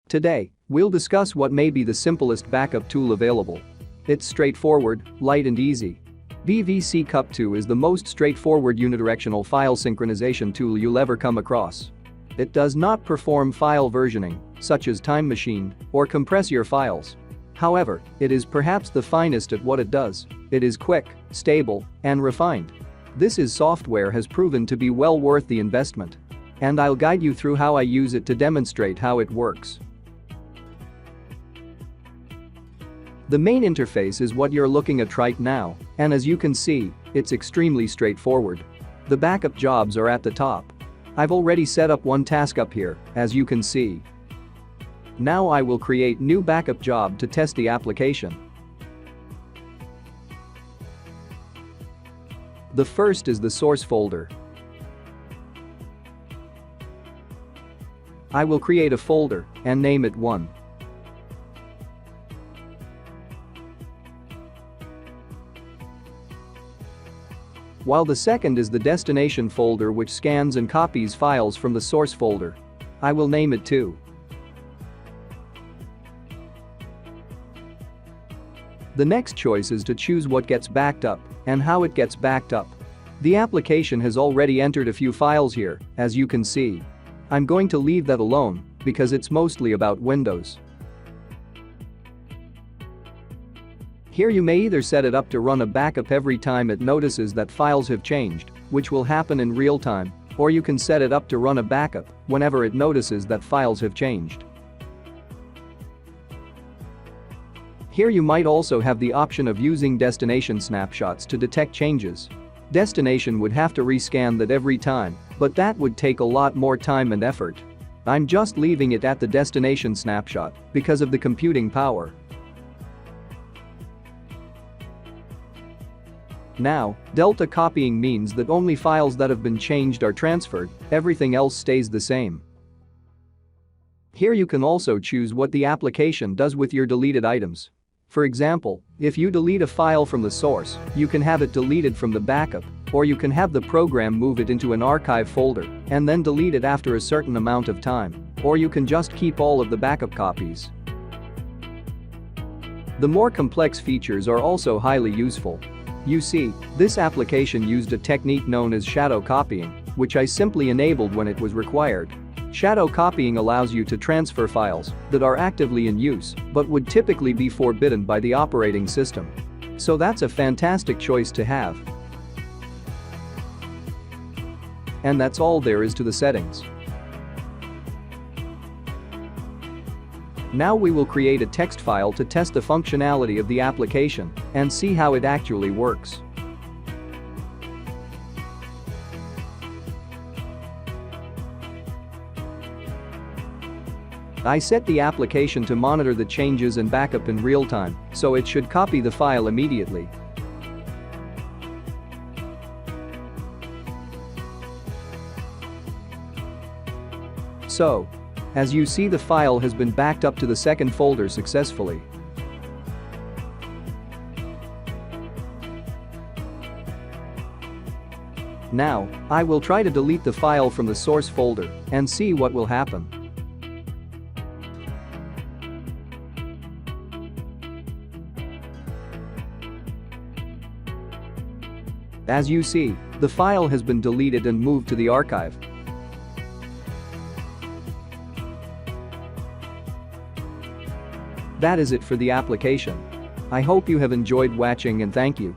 Today, we'll discuss what may be the simplest backup tool available. It's straightforward, light and easy. Bvckup 2 is the most straightforward unidirectional file synchronization tool you'll ever come across. It does not perform file versioning, such as Time Machine, or compress your files. However, it is perhaps the finest at what it does. It is quick, stable, and refined. This software has proven to be well worth the investment. And I'll guide you through how I use it to demonstrate how it works. The main interface is what you're looking at right now, and as you can see, it's extremely straightforward. The backup jobs are at the top. I've already set up one task up here, as you can see. Now I will create new backup job to test the application. The first is the source folder. I will create a folder and name it 1. While the second is the destination folder which scans and copies files from the source folder. I will name it 2. The next choice is to choose what gets backed up and how it gets backed up. The application has already entered a few files here, as you can see. I'm going to leave that alone because it's mostly about Windows. Here you may either set it up to run a backup every time it notices that files have changed, which will happen in real time, or you can set it up to run a backup whenever it notices that files have changed. Here you might also have the option of using destination snapshots to detect changes. Destination would have to rescan that every time, but that would take a lot more time and effort. I'm just leaving it at the destination snapshot because of the computing power. Now, delta copying means that only files that have been changed are transferred, everything else stays the same. Here you can also choose what the application does with your deleted items. For example, if you delete a file from the source, you can have it deleted from the backup, or you can have the program move it into an archive folder and then delete it after a certain amount of time, or you can just keep all of the backup copies. The more complex features are also highly useful. You see, this application used a technique known as shadow copying, which I simply enabled when it was required. Shadow copying allows you to transfer files that are actively in use but would typically be forbidden by the operating system. So that's a fantastic choice to have. And that's all there is to the settings. Now we will create a text file to test the functionality of the application and see how it actually works. I set the application to monitor the changes and backup in real time, so it should copy the file immediately. So, as you see, the file has been backed up to the second folder successfully. Now, I will try to delete the file from the source folder and see what will happen. As you see, the file has been deleted and moved to the archive. That is it for the application. I hope you have enjoyed watching and thank you.